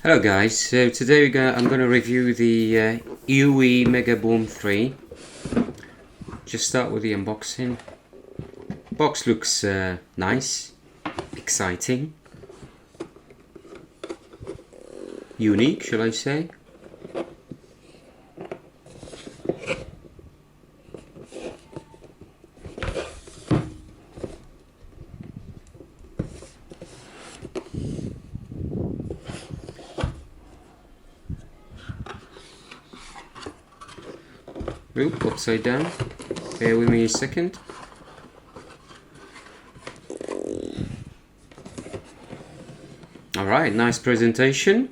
Hello guys, so today I'm going to review the UE MEGABOOM 3. Just start with the unboxing. Box looks nice, exciting, unique, shall I say. Oop, upside down. Bear with me a second. Alright, nice presentation.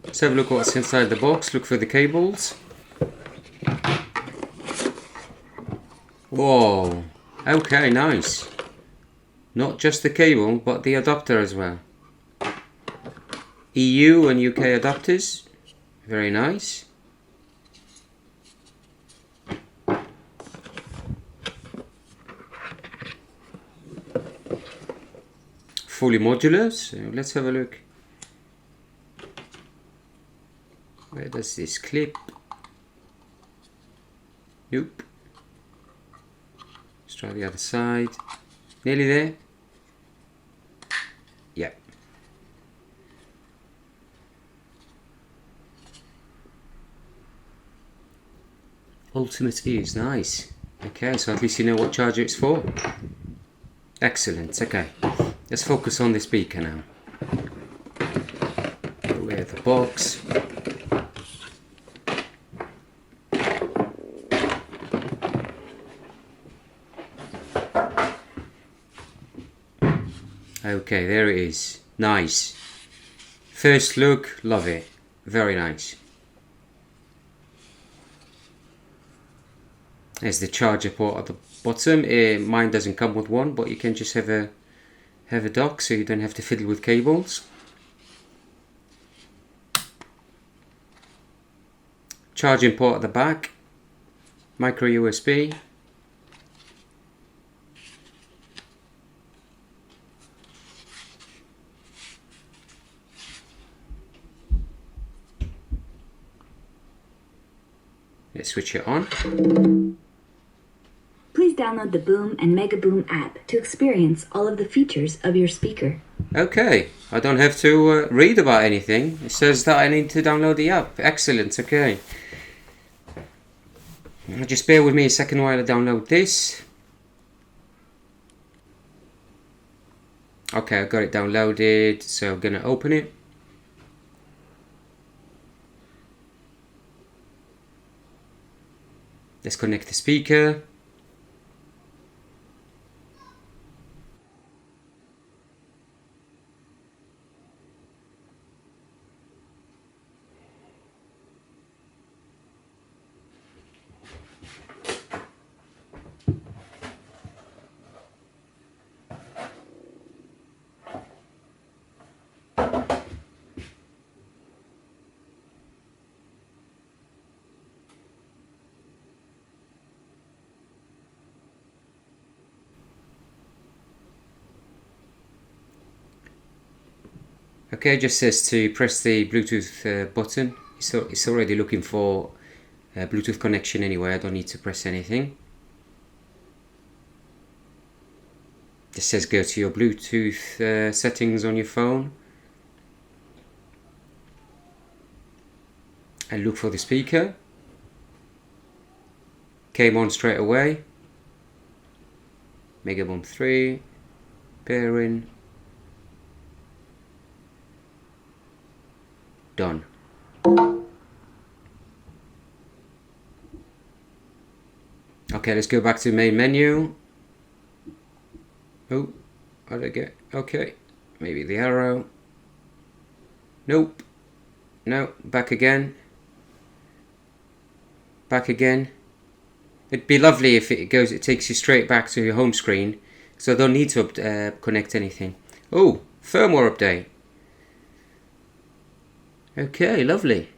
Let's have a look what's inside the box. Look for the cables. Whoa, okay, nice. Not just the cable, but the adapter as well. EU and UK adapters, very nice. Fully modular, so let's have a look. Where does this clip? Nope. Let's try the other side. Nearly there. Yeah. Ultimate ears, nice. Okay, so at least you know what charger it's for. Excellent, okay. Let's focus on the speaker now. Away the box. Okay, there it is. Nice. First look, love it. Very nice. There's the charger port at the bottom. Mine doesn't come with one, but you can just have a dock so you don't have to fiddle with cables. Charging port at the back. Micro USB. Let's switch it on. Please download the Boom and MEGABOOM app to experience all of the features of your speaker. Okay, I don't have to read about anything. It says that I need to download the app. Excellent, okay. Just bear with me a second while I download this. Okay, I got it downloaded, so I'm going to open it. Let's connect the speaker. Okay, it just says to press the Bluetooth button. It's already looking for a Bluetooth connection anyway. I don't need to press anything. It says go to your Bluetooth settings on your phone and look for the speaker. Came on straight away. MEGABOOM 3, pairing. Done. Okay, let's go back to the main menu. Oh, how did I get? Okay, maybe the arrow. Nope. No, back again. Back again. It'd be lovely if it takes you straight back to your home screen, so I don't need to connect anything. Oh, firmware update. Okay, lovely.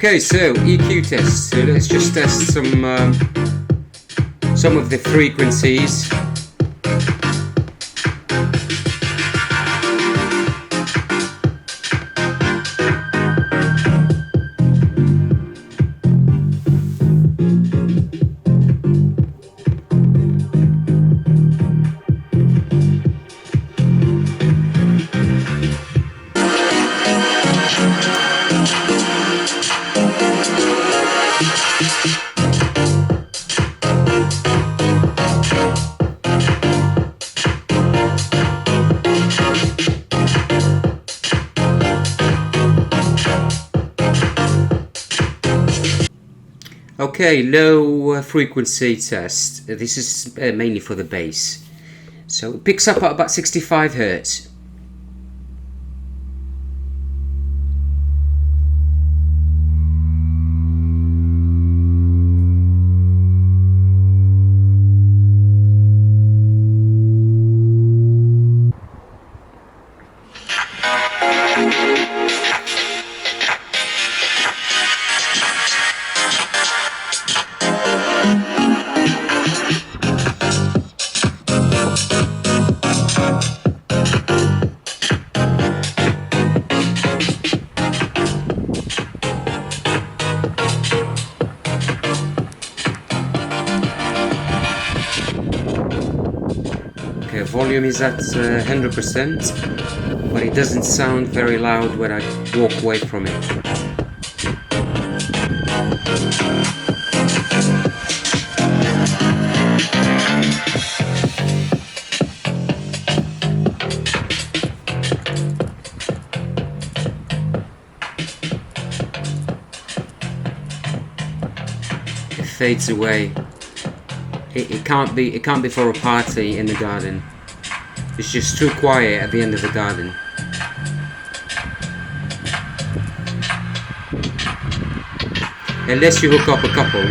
Okay, so EQ test. So let's just test some of the frequencies. Okay, low frequency test. This is mainly for the bass. So it picks up at about 65 Hertz. Okay, volume is at 100%, but it doesn't sound very loud when I walk away from it. It fades away. It can't be for a party in the garden. It's just too quiet at the end of the garden. Unless you hook up a couple.